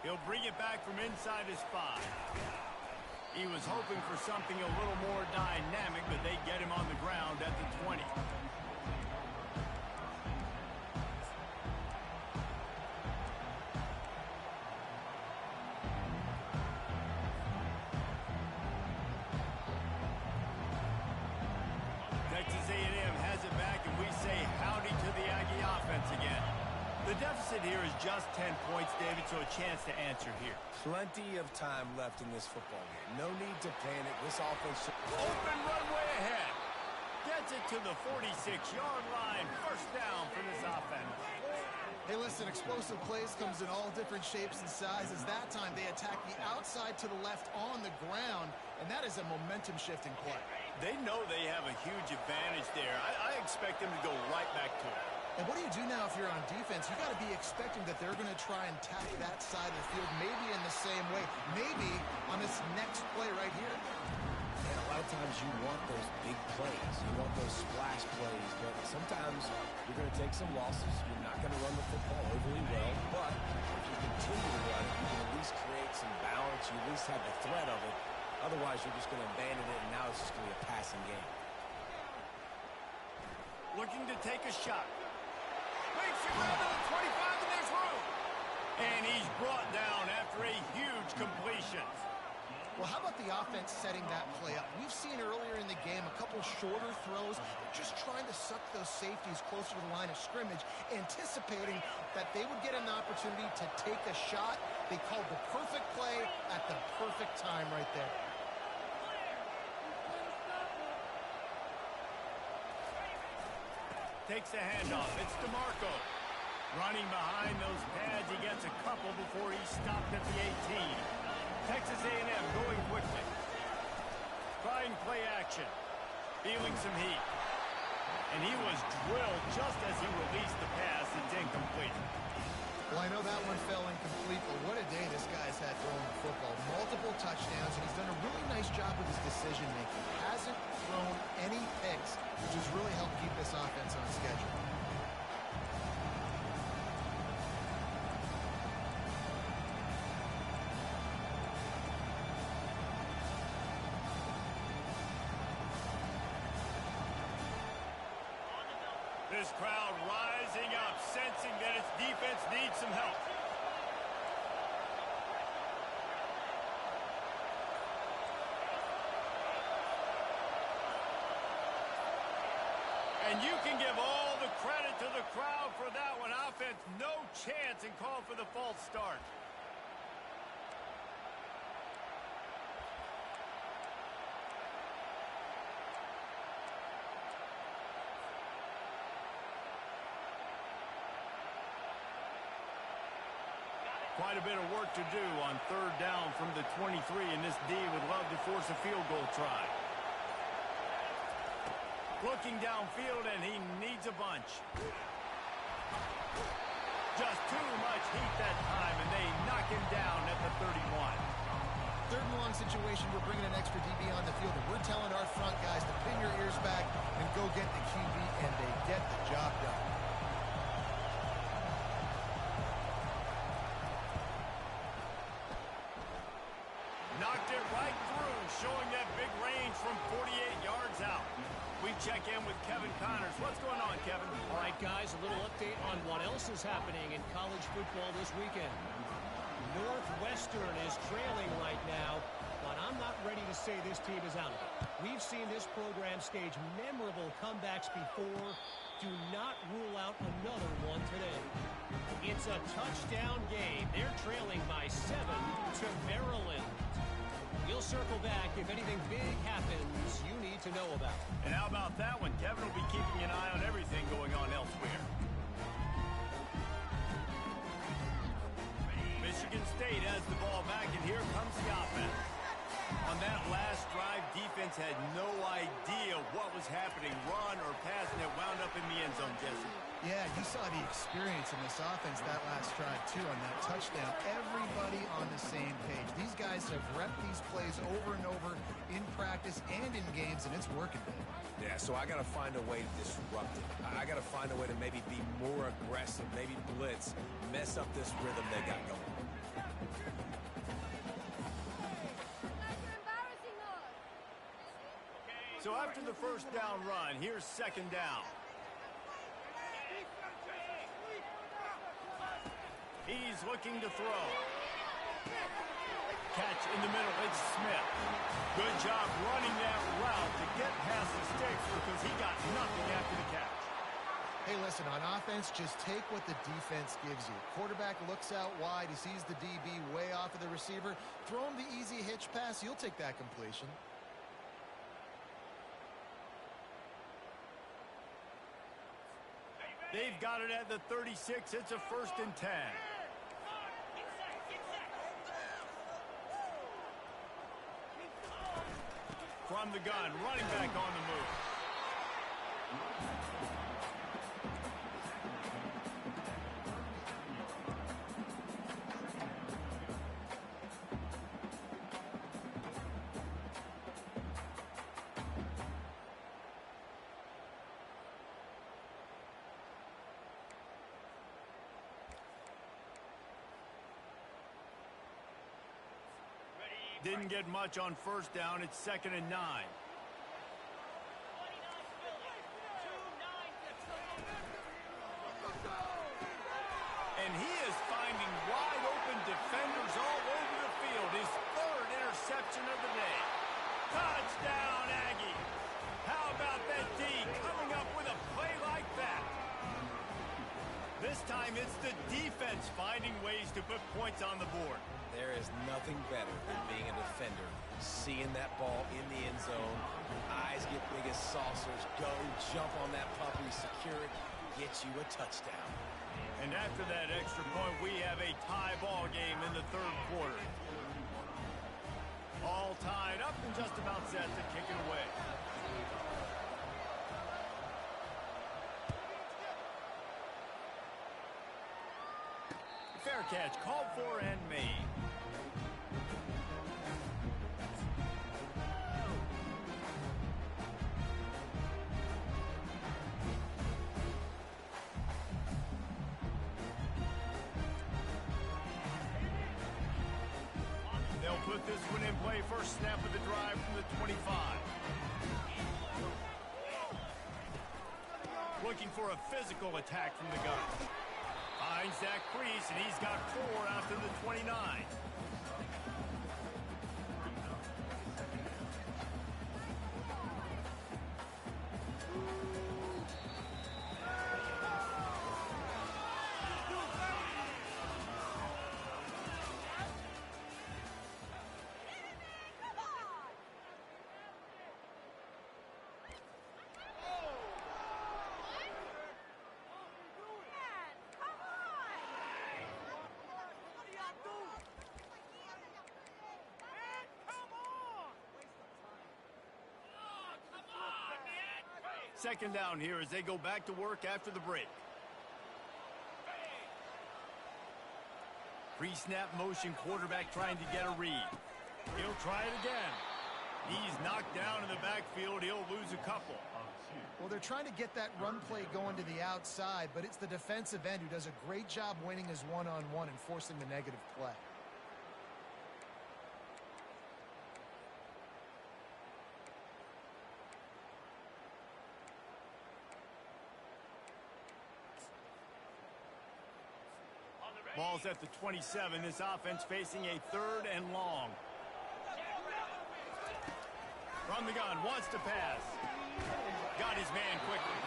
He'll bring it back from inside his 5. He was hoping for something a little more dynamic, but they get him on the ground at the 20. Texas A&M has it back, and we say howdy to the Aggie offense again. The deficit here is just 10 points, David, so a chance to answer here. Plenty of time left in this football game. No need to panic. This offense should... Open runway ahead. Gets it to the 46-yard line. First down for this offense. Hey, listen, explosive plays comes in all different shapes and sizes. That time, they attack the outside to the left on the ground, and that is a momentum-shifting play. They know they have a huge advantage there. I expect them to go right back to it. And what do you do now if you're on defense? You got to be expecting that they're going to try and attack that side of the field, maybe in the same way, maybe on this next play right here. And a lot of times you want those big plays. You want those splash plays, but sometimes you're going to take some losses. You're not going to run the football overly well, but if you continue to run it, you can at least create some balance. You at least have the threat of it. Otherwise, you're just going to abandon it, and now it's just going to be a passing game. Looking to take a shot. Makes it around to the 25, and there's room. And he's brought down after a huge completion. Well, how about the offense setting that play up? We've seen earlier in the game a couple shorter throws, just trying to suck those safeties closer to the line of scrimmage, anticipating that they would get an opportunity to take a shot. They called the perfect play at the perfect time right there. Takes a handoff. It's DeMarco. Running behind those pads, he gets a couple before he's stopped at the 18. Texas A&M going quickly. Trying play action. Feeling some heat. And he was drilled just as he released the pass. It's incomplete. Well, I know that one fell incomplete, but what a day this guy's had throwing the football. Multiple touchdowns, and he's done a really nice job with his decision-making. Hasn't thrown any picks, which has really helped keep this offense on schedule. This crowd rising up, sensing that its defense needs some help. And you can give all the credit to the crowd for that one. Offense, no chance, and call for the false start. Quite a bit of work to do on third down from the 23, and this D would love to force a field goal try. Looking downfield, and he needs a bunch. Just too much heat that time, and they knock him down at the 31. Third and long situation, we're bringing an extra DB on the field, and we're telling our front guys to pin your ears back and go get the QB, and they get the job done. Knocked it right through, showing that big range from 48 yards out. We check in with Kevin Connors. What's going on, Kevin? All right, guys, a little update on what else is happening in college football this weekend. Northwestern is trailing right now, but I'm not ready to say this team is out of it. We've seen this program stage memorable comebacks before. Do not rule out another one today. It's a touchdown game. They're trailing by 7 to Maryland. We'll circle back if anything big happens you need to know about. And how about that one? Kevin will be keeping an eye on everything going on elsewhere. Michigan State has the ball back, and here comes the offense. On that last drive, defense had no idea what was happening, run or pass, and it wound up in the end zone, Jesse. Yeah, you saw the experience in this offense that last drive, too, on that touchdown. Everybody on the same page. These guys have repped these plays over and over in practice and in games, and it's working. Yeah, so I got to find a way to disrupt it. I got to find a way to maybe be more aggressive, maybe blitz, mess up this rhythm they got going. So after the first down run, here's second down. He's looking to throw. Catch in the middle, it's Smith. Good job running that route to get past the sticks because he got nothing after the catch. Hey, listen, on offense, just take what the defense gives you. Quarterback looks out wide, he sees the DB way off of the receiver. Throw him the easy hitch pass, you'll take that completion. They've got it at the 36. It's a 1st and 10. From the gun, running back on the move. Didn't get much on first down. It's 2nd and 9. And he is finding wide open defenders all over the field. His 3rd interception of the day. Touchdown, Aggie. How about that D coming up with a play This time it's the defense finding ways to put points on the board. There is nothing better than being a defender. Seeing that ball in the end zone, eyes get big as saucers, go, jump on that puppy, secure it, get you a touchdown. And after that extra point, we have a tie ball game in the third quarter. All tied up and just about set to kick it away. Fair catch, called for and made. They'll put this one in play. First snap of the drive from the 25. Looking for a physical attack from the gun. Finds Zach Priest, and he's got 4 after the 29. Second down here as they go back to work after the break. Pre-snap motion, quarterback trying to get a read. He'll try it again. He's knocked down in the backfield. He'll lose a couple. Well, they're trying to get that run play going to the outside, but it's the defensive end who does a great job winning his one-on-one and forcing the negative play. Ball's at the 27. This offense facing a 3rd and long. From the gun, wants to pass. Got his man quickly.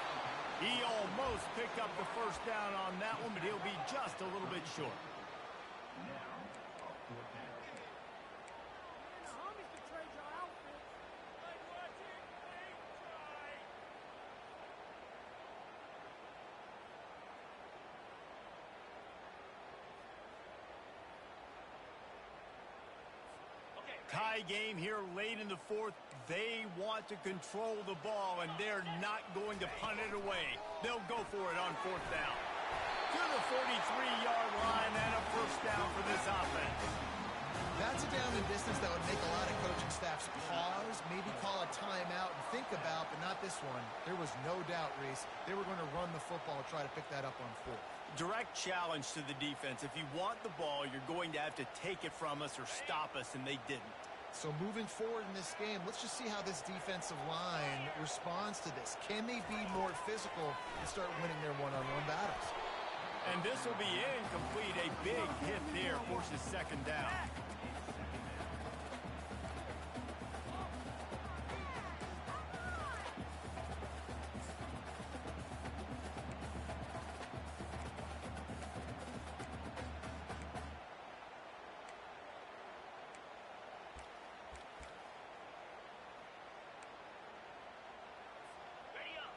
He almost picked up the first down on that one, but he'll be just a little bit short. Tie game here late in the 4th. They want to control the ball, and they're not going to punt it away. They'll go for it on 4th down. To the 43-yard line and a first down for this offense. That's a down and distance that would make a lot of coaching staffs pause, maybe call a timeout and think about, but not this one. There was no doubt, Reese, they were going to run the football and try to pick that up on 4th. Direct challenge to the defense. If you want the ball, you're going to have to take it from us or stop us, and they didn't. So moving forward in this game, let's just see how this defensive line responds to this. Can they be more physical and start winning their one-on-one battles? And this will be incomplete. A big hit there forces second down.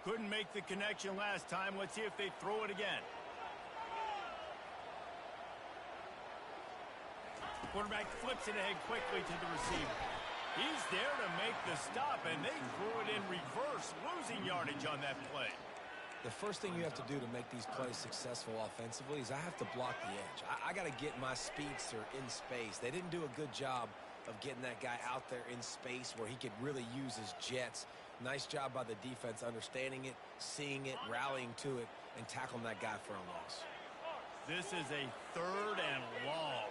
Couldn't make the connection last time. Let's see if they throw it again. Quarterback flips it ahead quickly to the receiver. He's there to make the stop, and they threw it in reverse, losing yardage on that play. The first thing you have to do to make these plays successful offensively is I have to block the edge. I got to get my speedster in space. They didn't do a good job of getting that guy out there in space where he could really use his jets. Nice job by the defense understanding it, seeing it, rallying to it, and tackling that guy for a loss. This is a 3rd and long.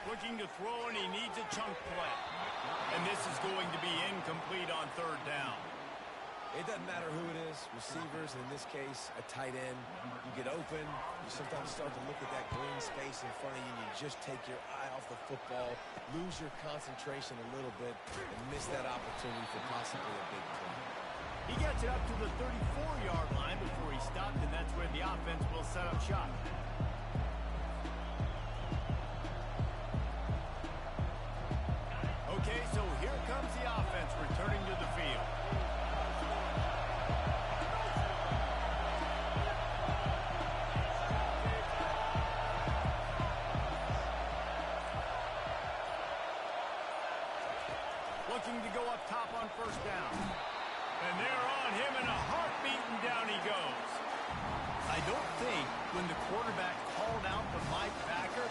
Looking to throw, and he needs a chunk play. And this is going to be incomplete on 3rd down. It doesn't matter who it is, receivers, in this case, a tight end. You get open, you sometimes start to look at that green space in front of you, and you just take your eye off the football, lose your concentration a little bit, and miss that opportunity for possibly a big play. He gets it up to the 34-yard line before he stopped, and that's where the offense will set up shop. Okay, so here comes the offense returning to the field. Looking to go up top on first down. And they're on him in a heartbeat, and down he goes. I don't think when the quarterback called out the Mike backer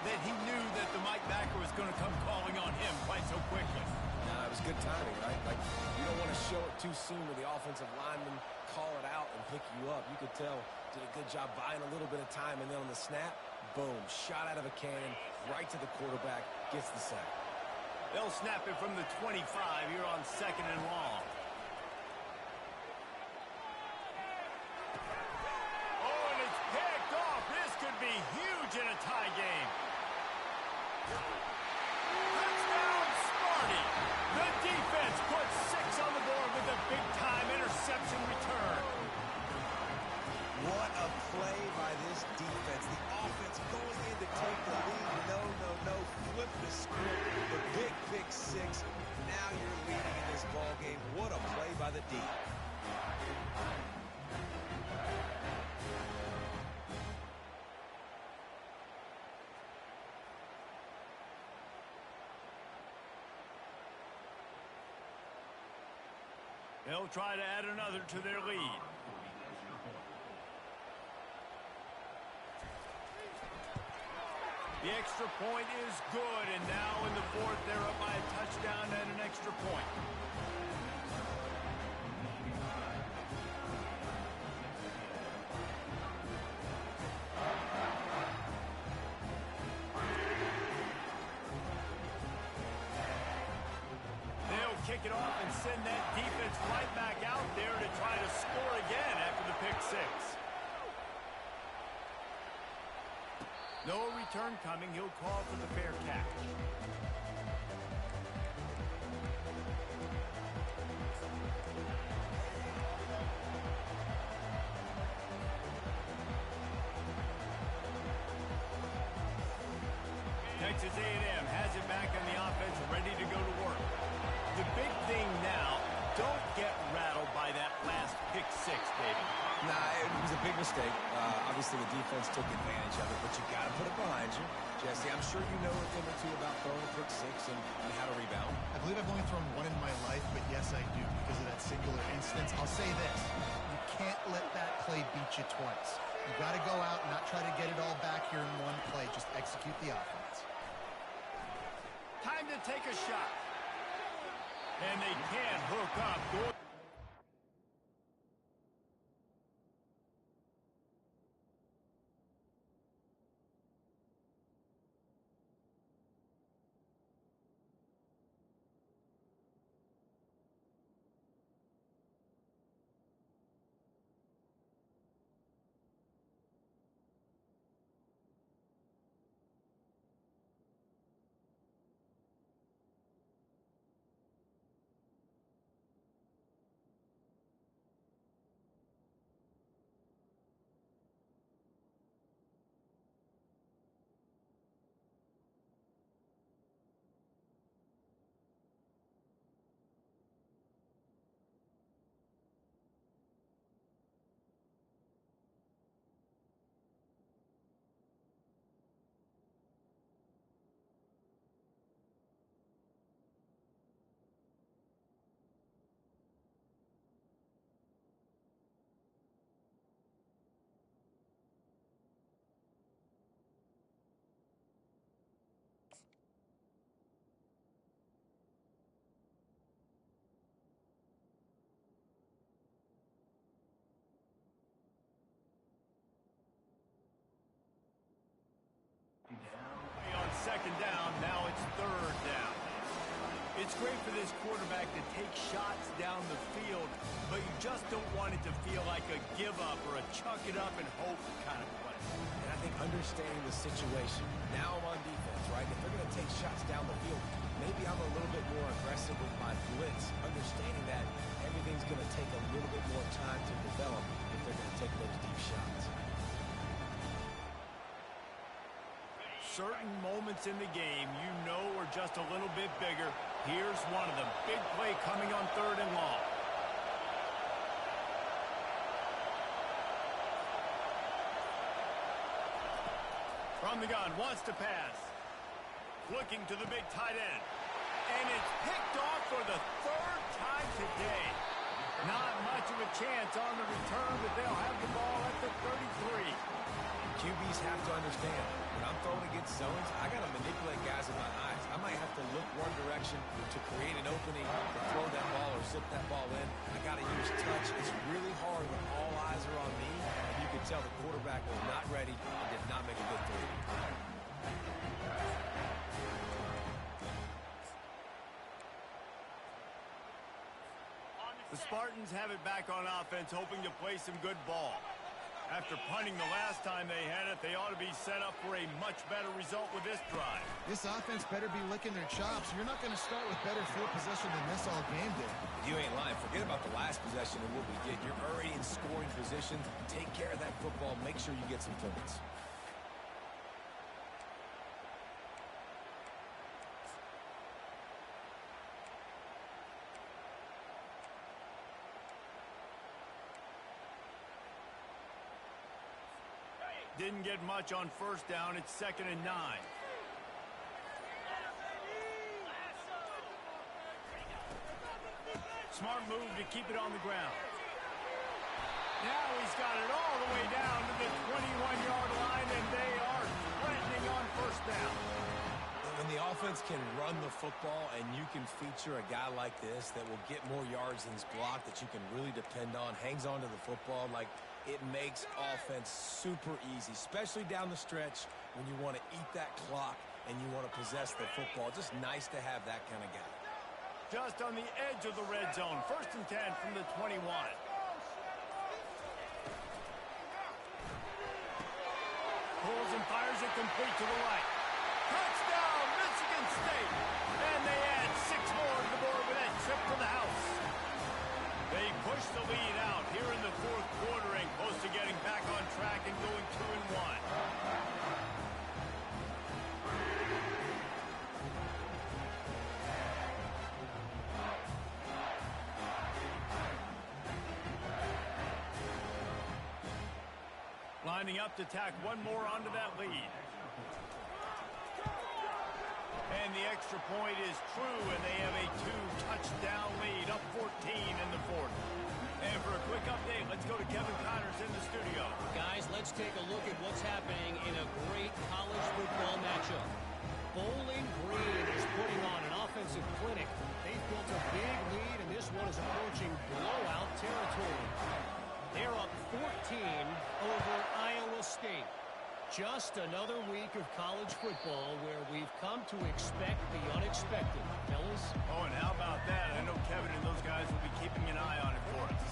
that he knew that the Mike backer was going to come calling on him quite so quickly. Nah, it was good timing, right? Like, you don't want to show it too soon with the offensive lineman call it out and pick you up. You could tell did a good job buying a little bit of time, and then on the snap, boom, shot out of a cannon, right to the quarterback, gets the sack. They'll snap it from the 25 here on 2nd and long. Oh, and it's picked off. This could be huge in a tie game. Touchdown, Sparty. The defense puts 6 on the board with a big-time interception return. What a play by this defense. The offense going in to take the lead. No. Flip the script. The big pick 6. Now you're leading in this ball game. What a play by the D. They'll try to add another to their lead. The extra point is good, and now in the 4th, they're up by a touchdown and an extra point. They'll kick it off and send that defense right back out there to try to score again after the pick 6. No return coming. He'll call for the fair catch. Texas A&M has it back on the offense, ready to go to work. The big thing now, don't get rattled by that last pick 6, David. Nah, it was a big mistake. Obviously, the defense took advantage of it, but you got to put it behind you. Jesse, I'm sure you know a thing or two about throwing a pick 6 and how to rebound. I believe I've only thrown one in my life, but yes, I do because of that singular instance. I'll say this. You can't let that play beat you twice. You got to go out and not try to get it all back here in one play. Just execute the offense. Time to take a shot. And they can hook up. On 2nd down, now it's 3rd down. It's great for this quarterback to take shots down the field, but you just don't want it to feel like a give-up or a chuck it up and hope kind of play. And I think understanding the situation, now I'm on defense, right? If they're going to take shots down the field, maybe I'm a little bit more aggressive with my blitz, understanding that everything's going to take a little bit more time to develop if they're going to take those deep shots. certain moments in the game you know are just a little bit bigger. Here's one of them. Big play coming on 3rd and long. From the gun, wants to pass. Looking to the big tight end. And it's picked off for the 3rd time today. Not much of a chance on the return, but they'll have the ball at the 33. QBs have to understand, when I'm throwing against zones, I got to manipulate guys with my eyes. I might have to look one direction to create an opening to throw that ball or zip that ball in. I got to use touch. It's really hard when all eyes are on me, and you can tell the quarterback was not ready and did not make a good throw. The Spartans have it back on offense, hoping to play some good ball. After punting the last time they had it, they ought to be set up for a much better result with this drive. This offense better be licking their chops. You're not going to start with better field position than this all game did. You ain't lying. Forget about the last possession and what we did. You're already in scoring position. Take care of that football. Make sure you get some points. Didn't get much on 1st down. It's 2nd and 9. Smart move to keep it on the ground. Now he's got it all the way down to the 21-yard line, and they are threatening on 1st down. When the offense can run the football and you can feature a guy like this that will get more yards than his block, that you can really depend on, hangs on to the football, like it makes offense super easy, especially down the stretch when you want to eat that clock and you want to possess the football. Just nice to have that kind of guy. Just on the edge of the red zone. 1st and 10 from the 21. Pulls and fires it complete to the right. Touchdown, Michigan State! And they add 6 more to the board with that trip to the house. They push the lead out here in the 4th quarter and close to getting back on track and going 2-1. Lining up to tack one more onto that lead. And the extra point is true, and they have a 2-touchdown lead, up 14 in the 4th. And for a quick update, let's go to Kevin Connors in the studio. Guys, let's take a look at what's happening in a great college football matchup. Bowling Green is putting on an offensive clinic. They've built a big lead, and this one is approaching blowout territory. They're up 14 over Iowa State. Just another week of college football where we've come to expect the unexpected. Fellas? Oh, and how about that? I know Kevin and those guys will be keeping an eye on it for us.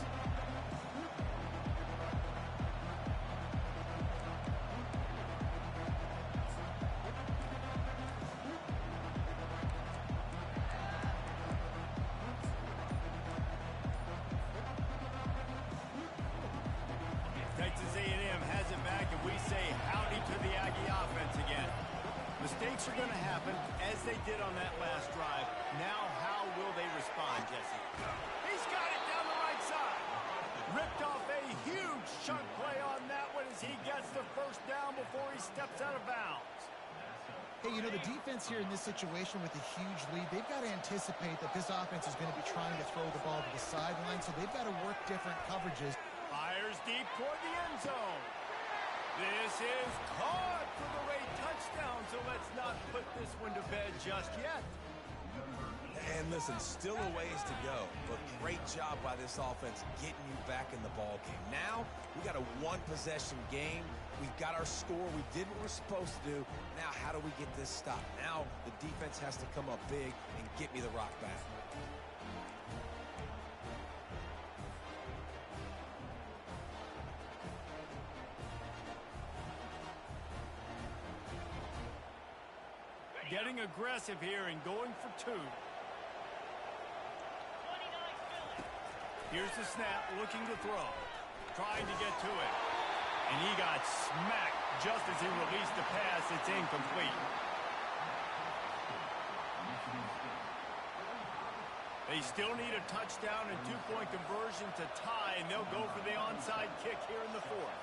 Texas A&M has it back, and we say howdy to the Aggie offense again. Mistakes are going to happen, as they did on that last drive. Now, how will they respond, Jesse? He's got it down the right side. Ripped off a huge chunk play on that one as he gets the 1st down before he steps out of bounds. Hey, you know, the defense here in this situation with a huge lead, they've got to anticipate that this offense is going to be trying to throw the ball to the sideline, so they've got to work different coverages. Fires deep toward the end zone. This is caught for the Ray touchdown, so let's not put this one to bed just yet. And listen, still a ways to go, but great job by this offense getting you back in the ball game. Now, we got a 1-possession game. We've got our score. We did what we're supposed to do. Now, how do we get this stopped? Now, the defense has to come up big and get me the rock back. Getting aggressive here and going for 2. Here's the snap, looking to throw. Trying to get to it. And he got smacked Just as he released the pass, it's incomplete. They still need a touchdown and two-point conversion to tie, and they'll go for the onside kick here in the fourth.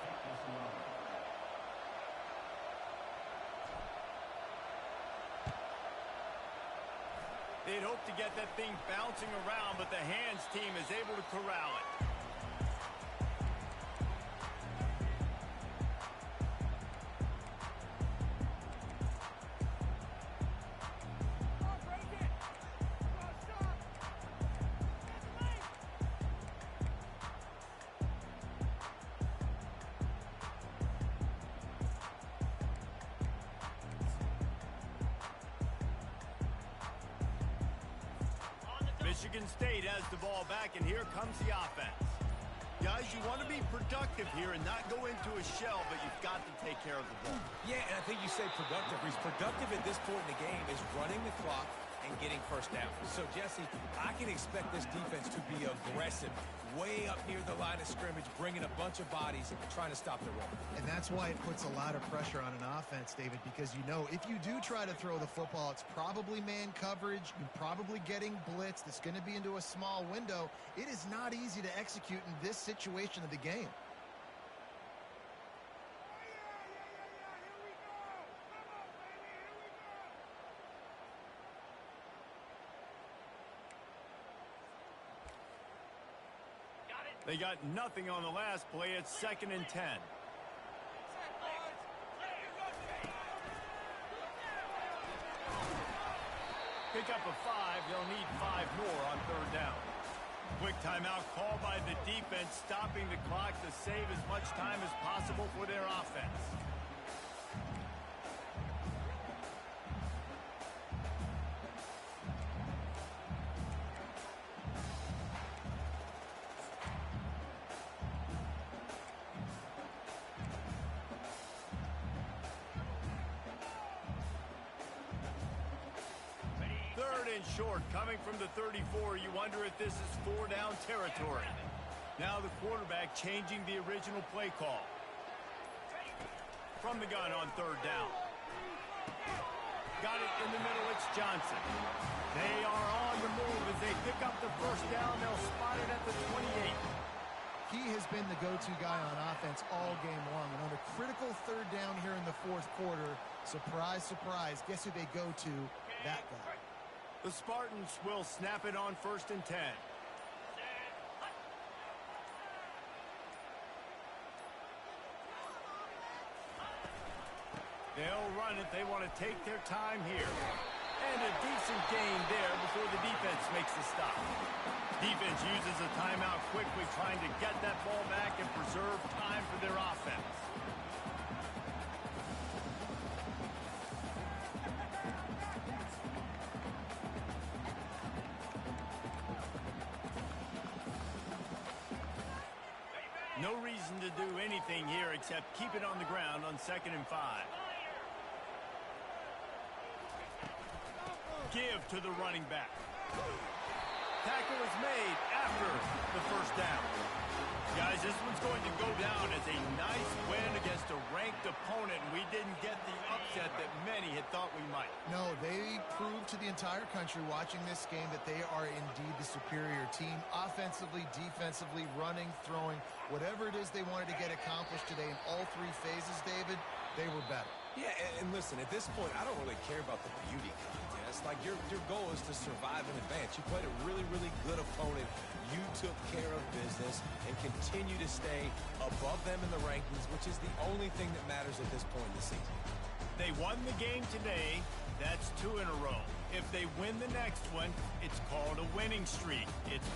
They'd hope to get that thing bouncing around, but the hands team is able to corral it. Michigan State has the ball back, and here comes the offense. Guys, you want to be productive here and not go into a shell, but you've got to take care of the ball. Yeah, and I think you say productive. He's productive at this point in the game is running the clock and getting first down. So, Jesse, I can expect this defense to be aggressive, way up near the line of scrimmage, bringing a bunch of bodies, trying to stop the run. And that's why it puts a lot of pressure on an offense, David, because you know if you do try to throw the football, it's probably man coverage. You're probably getting blitzed. It's going to be into a small window. It is not easy to execute in this situation of the game. They got nothing on the last play. It's 2nd and 10. Pick up a 5. They'll need 5 more on 3rd down. Quick timeout called by the defense, stopping the clock to save as much time as possible for their offense. Short coming from the 34. You wonder if this is 4-down territory. Now the quarterback changing the original play call. From the gun on 3rd down. Got it in the middle. It's Johnson. They are on the move as they pick up the 1st down. They'll spot it at the 28. He has been the go-to guy on offense all game long. And on a critical 3rd down here in the 4th quarter, surprise, surprise, guess who they go to? That guy. The Spartans will snap it on 1st and 10. They'll run it. They want to take their time here. And a decent gain there before the defense makes the stop. Defense uses a timeout quickly, trying to get that ball back and preserve time for their offense. No reason to do anything here except keep it on the ground on 2nd and 5. Give to the running back. Tackle is made after the 1st down. Guys, this one's going to go down as a nice win against a ranked opponent, and we didn't get the upset that many had thought we might. No, they proved to the entire country watching this game that they are indeed the superior team. Offensively, defensively, running, throwing, whatever it is they wanted to get accomplished today in all 3 phases, David, they were better. Yeah, and listen, at this point, I don't really care about the beauty contest. Like, your goal is to survive and advance. You played a really, really good opponent. You took care of business and continue to stay above them in the rankings, which is the only thing that matters at this point in the season. They won the game today. That's 2 in a row. If they win the next one, it's called a winning streak. It's